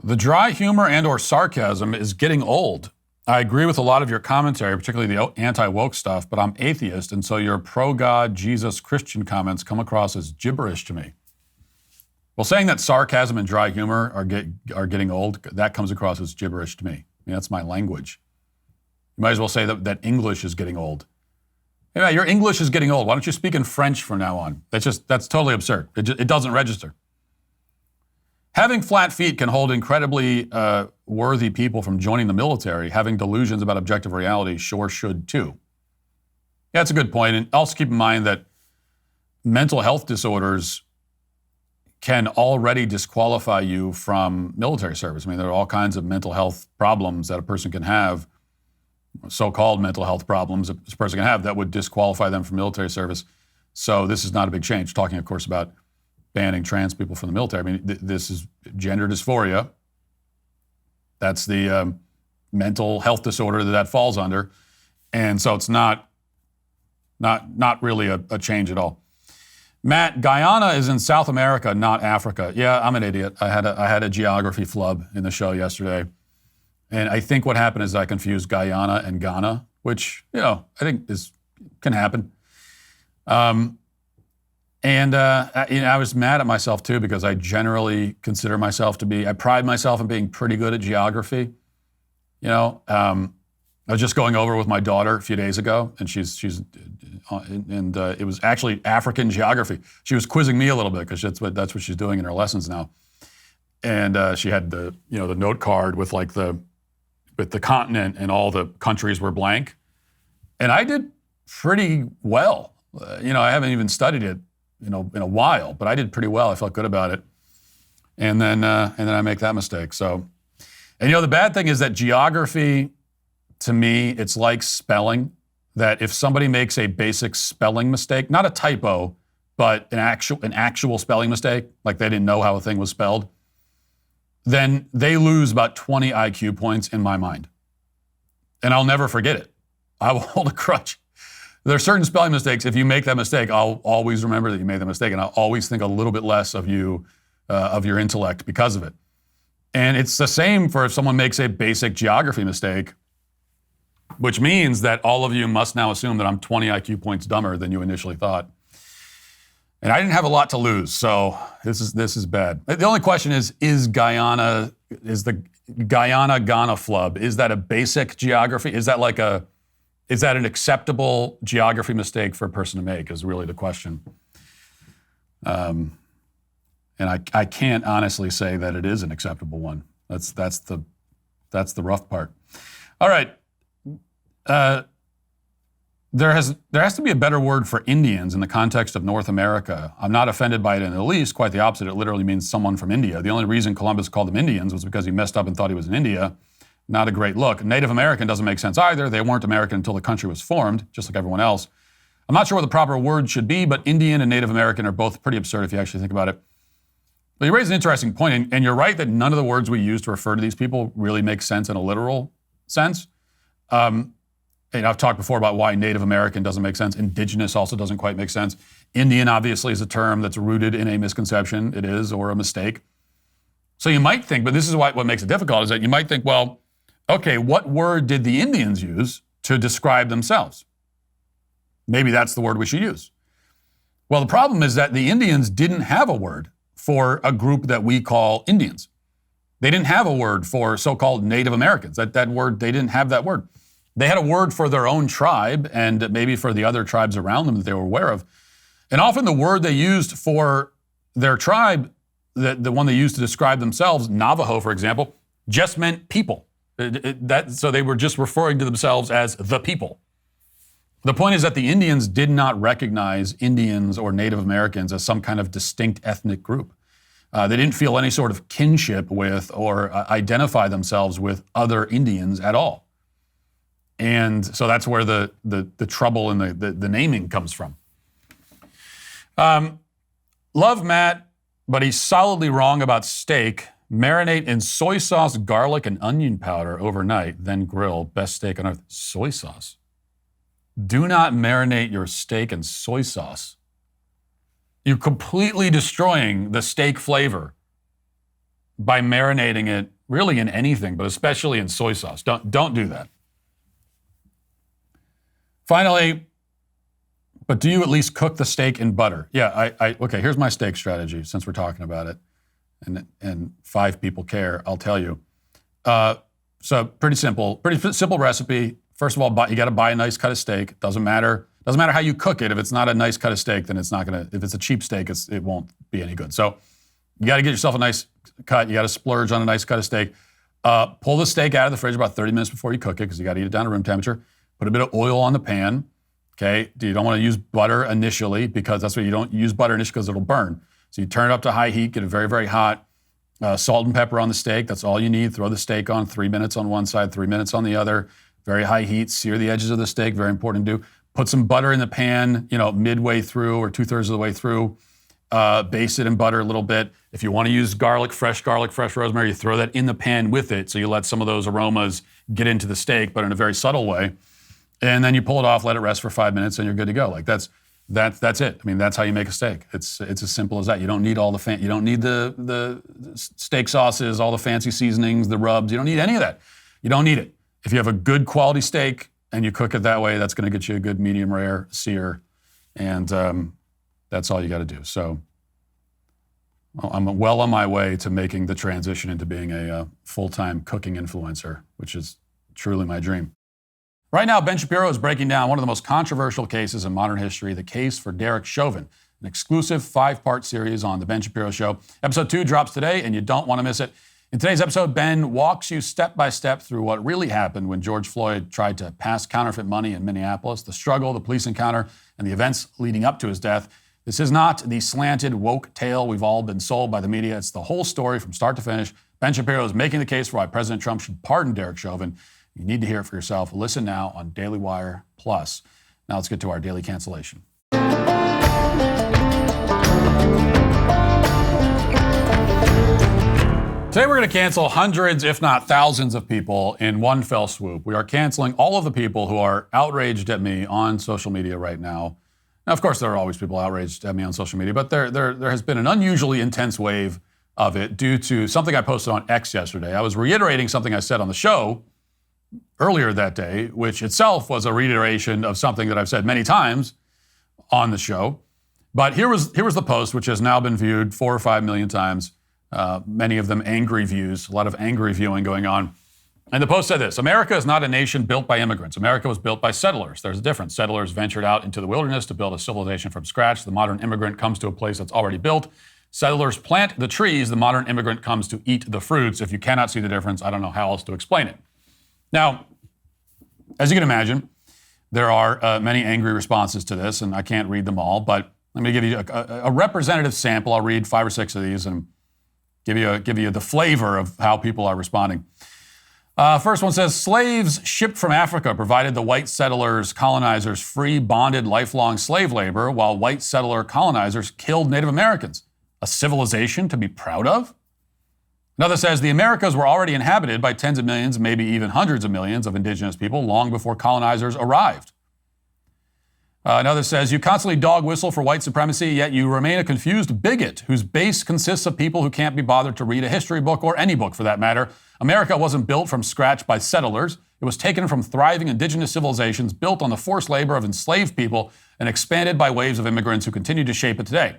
The dry humor and or sarcasm is getting old. I agree with a lot of your commentary, particularly the anti-woke stuff, but I'm atheist, and so your pro-God, Jesus, Christian comments come across as gibberish to me. Well, saying that sarcasm and dry humor are getting old, that comes across as gibberish to me. I mean, that's my language. You might as well say that English is getting old. Yeah, your English is getting old. Why don't you speak in French from now on? That's totally absurd. It doesn't register. Having flat feet can hold incredibly worthy people from joining the military. Having delusions about objective reality sure should too. Yeah, that's a good point. And also keep in mind that mental health disorders can already disqualify you from military service. I mean, there are all kinds of mental health problems that a person can have, so-called mental health problems a person can have that would disqualify them from military service. So this is not a big change. Talking, of course, about banning trans people from the military. I mean, this is gender dysphoria. That's the mental health disorder that falls under. And so it's not really a change at all. Matt, Guyana is in South America, not Africa. Yeah, I'm an idiot. I had a geography flub in the show yesterday. And I think what happened is I confused Guyana and Ghana, which, I think can happen. I was mad at myself too, because I generally consider myself I pride myself in being pretty good at geography. I was just going over with my daughter a few days ago, and it was actually African geography. She was quizzing me a little bit because that's what she's doing in her lessons now. And she had the note card with the continent, and all the countries were blank. And I did pretty well. I haven't even studied it in a while, but I did pretty well. I felt good about it. And then I make that mistake. So, and the bad thing is that geography, to me, it's like spelling, that if somebody makes a basic spelling mistake, not a typo, but an actual spelling mistake, like they didn't know how a thing was spelled, then they lose about 20 IQ points in my mind. And I'll never forget it. I will hold a crutch. There are certain spelling mistakes. If you make that mistake, I'll always remember that you made the mistake, and I'll always think a little bit less of you, of your intellect because of it. And it's the same for if someone makes a basic geography mistake, which means that all of you must now assume that I'm 20 IQ points dumber than you initially thought. And I didn't have a lot to lose, so this is bad. The only question is the Guyana-Ghana flub, is that a basic geography? Is that an acceptable geography mistake for a person to make, is really the question. And I can't honestly say that it is an acceptable one. That's the rough part. All right. There has to be a better word for Indians in the context of North America. I'm not offended by it in the least, quite the opposite. It literally means someone from India. The only reason Columbus called them Indians was because he messed up and thought he was in India. Not a great look. Native American doesn't make sense either. They weren't American until the country was formed, just like everyone else. I'm not sure what the proper word should be, but Indian and Native American are both pretty absurd if you actually think about it. But you raise an interesting point, and you're right that none of the words we use to refer to these people really make sense in a literal sense. I've talked before about why Native American doesn't make sense. Indigenous also doesn't quite make sense. Indian obviously is a term that's rooted in a misconception. It is, or a mistake. So you might think, but this is what makes it difficult, is that you might think, well, okay, what word did the Indians use to describe themselves? Maybe that's the word we should use. Well, the problem is that the Indians didn't have a word for a group that we call Indians. They didn't have a word for so-called Native Americans. That word, they didn't have that word. They had a word for their own tribe and maybe for the other tribes around them that they were aware of. And often the word they used for their tribe, the one they used to describe themselves, Navajo, for example, just meant people. So they were just referring to themselves as the people. The point is that the Indians did not recognize Indians or Native Americans as some kind of distinct ethnic group. They didn't feel any sort of kinship with or identify themselves with other Indians at all. And so that's where the trouble and the naming comes from. Love Matt, but he's solidly wrong about steak. Marinate in soy sauce, garlic, and onion powder overnight, then grill. Best steak on earth. Soy sauce. Do not marinate your steak in soy sauce. You're completely destroying the steak flavor by marinating it really in anything, but especially in soy sauce. Don't do that. Finally, but do you at least cook the steak in butter? Yeah, okay, here's my steak strategy since we're talking about it. And 5 people care, I'll tell you. So pretty simple recipe. First of all, you got to buy a nice cut of steak. Doesn't matter how you cook it. If it's not a nice cut of steak, then it's not gonna. If it's a cheap steak, it won't be any good. So you got to get yourself a nice cut. You got to splurge on a nice cut of steak. Pull the steak out of the fridge about 30 minutes before you cook it because you got to eat it down to room temperature. Put a bit of oil on the pan. Okay, you don't want to use butter initially because that's what you don't use butter initially because it'll burn. So you turn it up to high heat, get it very, very hot. Salt and pepper on the steak. That's all you need. Throw the steak on 3 minutes on one side, 3 minutes on the other. Very high heat. Sear the edges of the steak. Very important to do. Put some butter in the pan, midway through or 2/3 of the way through. Baste it in butter a little bit. If you want to use fresh rosemary, you throw that in the pan with it. So you let some of those aromas get into the steak, but in a very subtle way. And then you pull it off, let it rest for 5 minutes, and you're good to go. Like that's it. I mean, that's how you make a steak. It's as simple as that. You don't need all you don't need the steak sauces, all the fancy seasonings, the rubs. You don't need any of that. You don't need it. If you have a good quality steak and you cook it that way, that's going to get you a good medium rare sear, and that's all you got to do. So I'm well on my way to making the transition into being a full-time cooking influencer, which is truly my dream. Right now, Ben Shapiro is breaking down one of the most controversial cases in modern history, the case for Derek Chauvin, an exclusive 5-part series on The Ben Shapiro Show. Episode 2 drops today, and you don't want to miss it. In today's episode, Ben walks you step by step through what really happened when George Floyd tried to pass counterfeit money in Minneapolis, the struggle, the police encounter, and the events leading up to his death. This is not the slanted, woke tale we've all been sold by the media. It's the whole story from start to finish. Ben Shapiro is making the case for why President Trump should pardon Derek Chauvin. You need to hear it for yourself. Listen now on Daily Wire Plus. Now let's get to our daily cancellation. Today we're going to cancel hundreds, if not thousands of people in one fell swoop. We are canceling all of the people who are outraged at me on social media right now. Now, of course, there are always people outraged at me on social media, but there has been an unusually intense wave of it due to something I posted on X yesterday. I was reiterating something I said on the show earlier that day, which itself was a reiteration of something that I've said many times on the show. But here was the post, which has now been viewed 4 or 5 million times, many of them angry views, a lot of angry viewing going on. And the post said this: America is not a nation built by immigrants. America was built by settlers. There's a difference. Settlers ventured out into the wilderness to build a civilization from scratch. The modern immigrant comes to a place that's already built. Settlers plant the trees. The modern immigrant comes to eat the fruits. If you cannot see the difference, I don't know how else to explain it. Now, as you can imagine, there are many angry responses to this, and I can't read them all, but let me give you a representative sample. I'll read 5 or 6 of these and give you the flavor of how people are responding. First one says, slaves shipped from Africa provided the white settlers, colonizers free, bonded, lifelong slave labor, while white settler colonizers killed Native Americans. A civilization to be proud of? Another says, the Americas were already inhabited by tens of millions, maybe even hundreds of millions of indigenous people long before colonizers arrived. Another says, you constantly dog whistle for white supremacy, yet you remain a confused bigot whose base consists of people who can't be bothered to read a history book or any book for that matter. America wasn't built from scratch by settlers. It was taken from thriving indigenous civilizations built on the forced labor of enslaved people and expanded by waves of immigrants who continue to shape it today.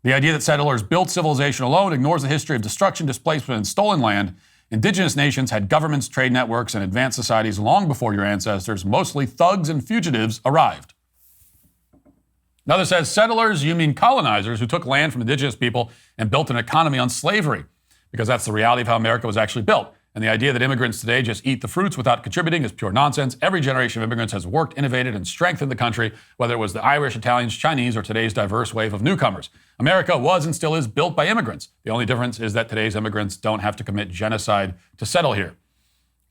The idea that settlers built civilization alone ignores the history of destruction, displacement, and stolen land. Indigenous nations had governments, trade networks, and advanced societies long before your ancestors, mostly thugs and fugitives, arrived. Another says, settlers, you mean colonizers who took land from indigenous people and built an economy on slavery, because that's the reality of how America was actually built. And the idea that immigrants today just eat the fruits without contributing is pure nonsense. Every generation of immigrants has worked, innovated, and strengthened the country, whether it was the Irish, Italians, Chinese, or today's diverse wave of newcomers. America was and still is built by immigrants. The only difference is that today's immigrants don't have to commit genocide to settle here.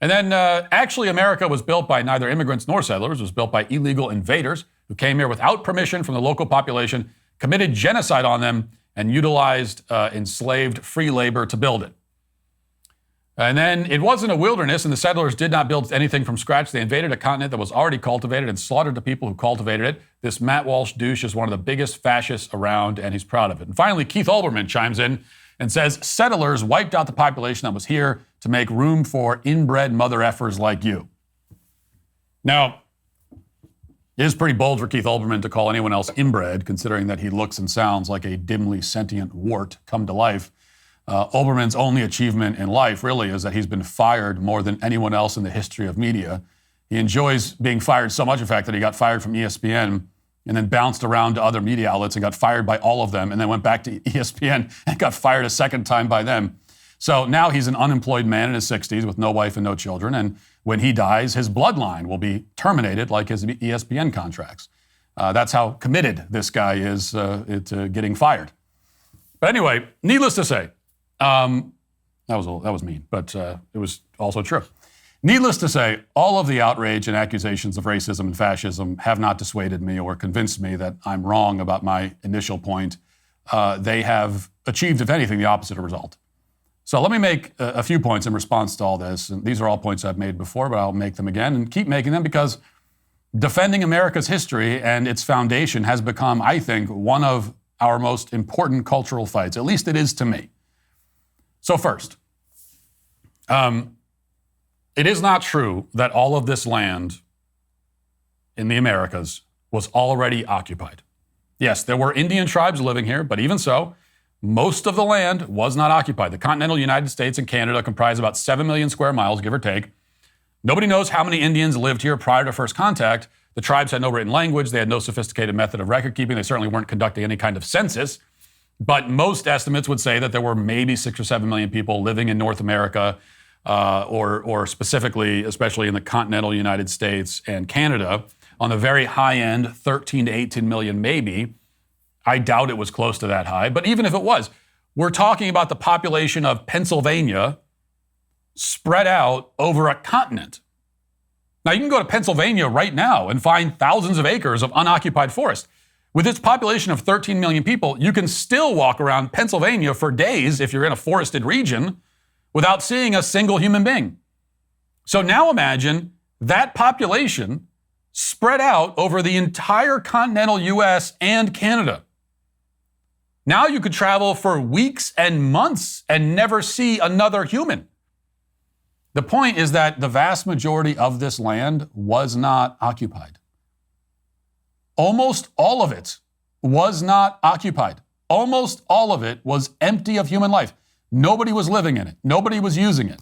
And then, actually, America was built by neither immigrants nor settlers. It was built by illegal invaders who came here without permission from the local population, committed genocide on them, and utilized enslaved free labor to build it. And then it wasn't a wilderness, and the settlers did not build anything from scratch. They invaded a continent that was already cultivated and slaughtered the people who cultivated it. This Matt Walsh douche is one of the biggest fascists around, and he's proud of it. And finally, Keith Olbermann chimes in and says, settlers wiped out the population that was here to make room for inbred mother effers like you. Now, it is pretty bold for Keith Olbermann to call anyone else inbred, considering that he looks and sounds like a dimly sentient wart come to life. Olbermann's only achievement in life really is that he's been fired more than anyone else in the history of media. He enjoys being fired so much, in fact, that he got fired from ESPN and then bounced around to other media outlets and got fired by all of them and then went back to ESPN and got fired a second time by them. So now he's an unemployed man in his 60s with no wife and no children, and when he dies, his bloodline will be terminated like his ESPN contracts. That's how committed this guy is to getting fired. But anyway, needless to say, that was mean, but it was also true. Needless to say, all of the outrage and accusations of racism and fascism have not dissuaded me or convinced me that I'm wrong about my initial point. They have achieved, if anything, the opposite result. So let me make a few points in response to all this. And these are all points I've made before, but I'll make them again and keep making them because defending America's history and its foundation has become, I think, one of our most important cultural fights. At least it is to me. So first, it is not true that all of this land in the Americas was already occupied. Yes, there were Indian tribes living here, but even so, most of the land was not occupied. The continental United States and Canada comprise about 7 million square miles, give or take. Nobody knows how many Indians lived here prior to first contact. The tribes had no written language. They had no sophisticated method of record keeping. They certainly weren't conducting any kind of census. But most estimates would say that there were maybe 6 or 7 million people living in North America, or specifically, especially in the continental United States and Canada. On the very high end, 13 to 18 million maybe. I doubt it was close to that high. But even if it was, we're talking about the population of Pennsylvania spread out over a continent. Now, you can go to Pennsylvania right now and find thousands of acres of unoccupied forest. With its population of 13 million people, you can still walk around Pennsylvania for days if you're in a forested region without seeing a single human being. So now imagine that population spread out over the entire continental US and Canada. Now you could travel for weeks and months and never see another human. The point is that the vast majority of this land was not occupied. Almost all of it was not occupied. Almost all of it was empty of human life. Nobody was living in it. Nobody was using it.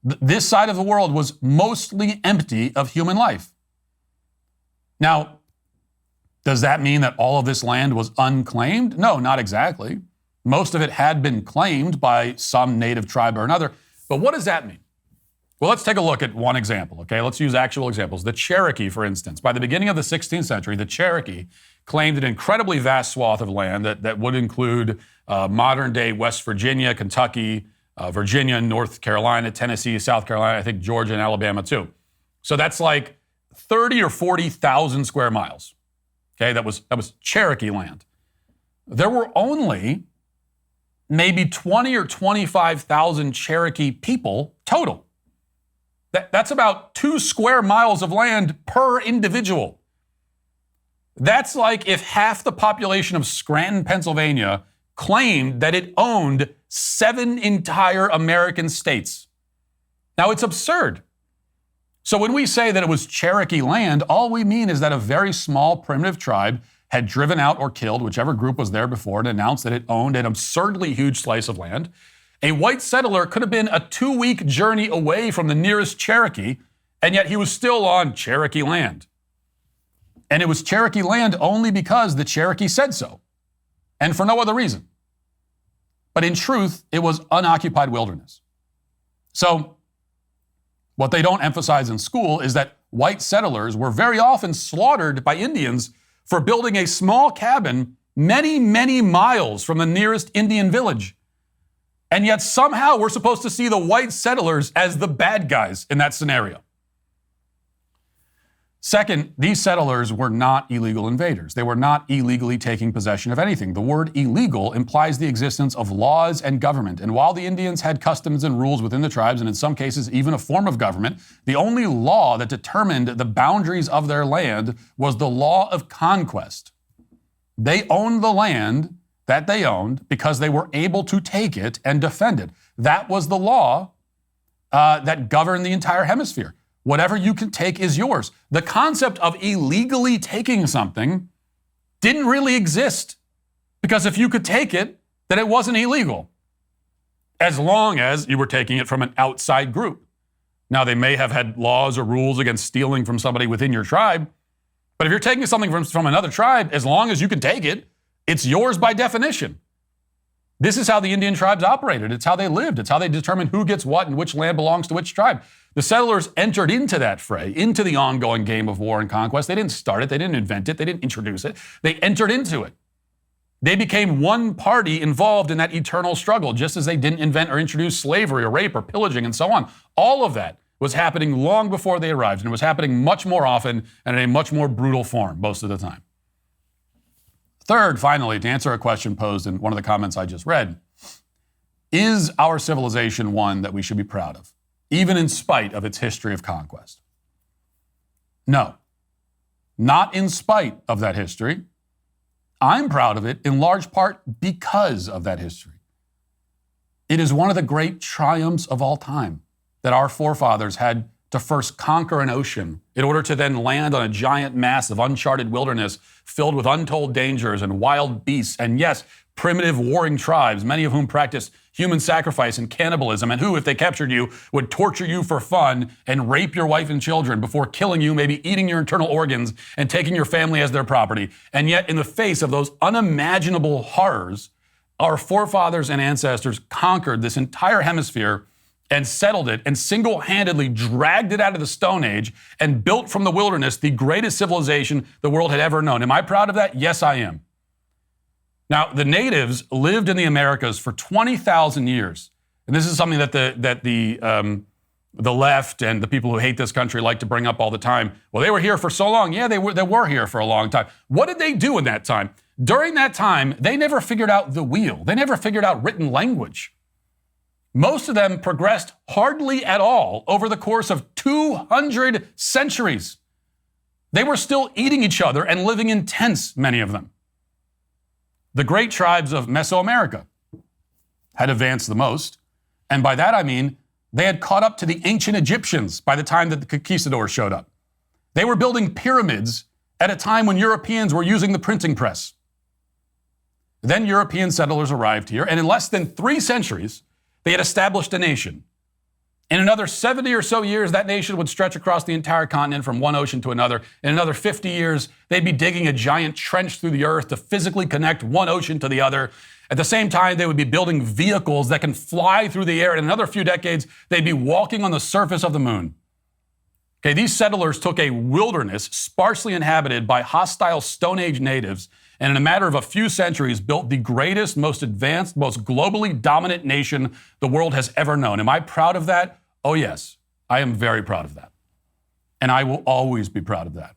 This side of the world was mostly empty of human life. Now, does that mean that all of this land was unclaimed? No, not exactly. Most of it had been claimed by some native tribe or another. But what does that mean? Well, let's take a look at one example, okay? Let's use actual examples. The Cherokee, for instance. By the beginning of the 16th century, the Cherokee claimed an incredibly vast swath of land that would include modern-day West Virginia, Kentucky, Virginia, North Carolina, Tennessee, South Carolina, I think Georgia and Alabama too. So that's like 30 or 40,000 square miles, okay? That was Cherokee land. There were only maybe 20 or 25,000 Cherokee people total. That's about 2 square miles of land per individual. That's like if half the population of Scranton, Pennsylvania claimed that it owned 7 entire American states. Now, it's absurd. So when we say that it was Cherokee land, all we mean is that a very small primitive tribe had driven out or killed whichever group was there before and announced that it owned an absurdly huge slice of land. A white settler could have been a 2-week journey away from the nearest Cherokee, and yet he was still on Cherokee land. And it was Cherokee land only because the Cherokee said so, and for no other reason. But in truth, it was unoccupied wilderness. So what they don't emphasize in school is that white settlers were very often slaughtered by Indians for building a small cabin many, many miles from the nearest Indian village. And yet somehow we're supposed to see the white settlers as the bad guys in that scenario. Second, these settlers were not illegal invaders. They were not illegally taking possession of anything. The word illegal implies the existence of laws and government. And while the Indians had customs and rules within the tribes, and in some cases even a form of government, the only law that determined the boundaries of their land was the law of conquest. They owned the land that they owned because they were able to take it and defend it. That was the law that governed the entire hemisphere. Whatever you can take is yours. The concept of illegally taking something didn't really exist, because if you could take it, then it wasn't illegal, as long as you were taking it from an outside group. Now, they may have had laws or rules against stealing from somebody within your tribe, but if you're taking something from another tribe, as long as you can take it, it's yours by definition. This is how the Indian tribes operated. It's how they lived. It's how they determined who gets what and which land belongs to which tribe. The settlers entered into that fray, into the ongoing game of war and conquest. They didn't start it. They didn't invent it. They didn't introduce it. They entered into it. They became one party involved in that eternal struggle, just as they didn't invent or introduce slavery or rape or pillaging and so on. All of that was happening long before they arrived, and it was happening much more often and in a much more brutal form most of the time. Third, finally, to answer a question posed in one of the comments I just read, is our civilization one that we should be proud of, even in spite of its history of conquest? No, not in spite of that history. I'm proud of it in large part because of that history. It is one of the great triumphs of all time that our forefathers had to first conquer an ocean in order to then land on a giant mass of uncharted wilderness filled with untold dangers and wild beasts, and yes, primitive warring tribes, many of whom practiced human sacrifice and cannibalism, and who, if they captured you, would torture you for fun and rape your wife and children before killing you, maybe eating your internal organs and taking your family as their property. And yet, in the face of those unimaginable horrors, our forefathers and ancestors conquered this entire hemisphere and settled it and single-handedly dragged it out of the Stone Age and built from the wilderness the greatest civilization the world had ever known. Am I proud of that? Yes, I am. Now, the natives lived in the Americas for 20,000 years. And this is something that the left and the people who hate this country like to bring up all the time. Well, they were here for so long. Yeah, they were here for a long time. What did they do in that time? During that time, they never figured out the wheel. They never figured out written language. Most of them progressed hardly at all over the course of 200 centuries. They were still eating each other and living in tents, many of them. The great tribes of Mesoamerica had advanced the most, and by that I mean they had caught up to the ancient Egyptians by the time that the conquistadors showed up. They were building pyramids at a time when Europeans were using the printing press. Then European settlers arrived here, and in less than 3 centuries, they had established a nation. In another 70 or so years, that nation would stretch across the entire continent from one ocean to another. In another 50 years, they'd be digging a giant trench through the earth to physically connect one ocean to the other. At the same time, they would be building vehicles that can fly through the air. In another few decades, they'd be walking on the surface of the moon. Okay, these settlers took a wilderness sparsely inhabited by hostile Stone Age natives, and in a matter of a few centuries built the greatest, most advanced, most globally dominant nation the world has ever known. Am I proud of that? Oh yes, I am very proud of that. And I will always be proud of that.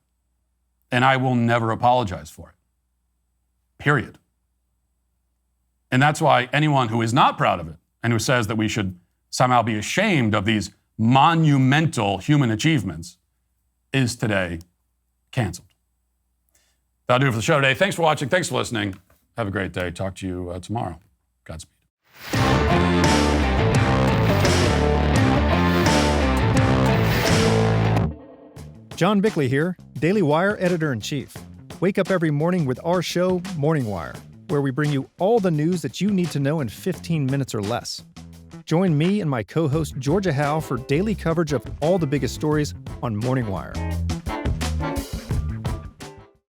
And I will never apologize for it. Period. And that's why anyone who is not proud of it and who says that we should somehow be ashamed of these monumental human achievements is today canceled. That'll do it for the show today. Thanks for watching. Thanks for listening. Have a great day. Talk to you tomorrow. Godspeed. John Bickley here, Daily Wire Editor-in-Chief. Wake up every morning with our show, Morning Wire, where we bring you all the news that you need to know in 15 minutes or less. Join me and my co-host Georgia Howe for daily coverage of all the biggest stories on Morning Wire.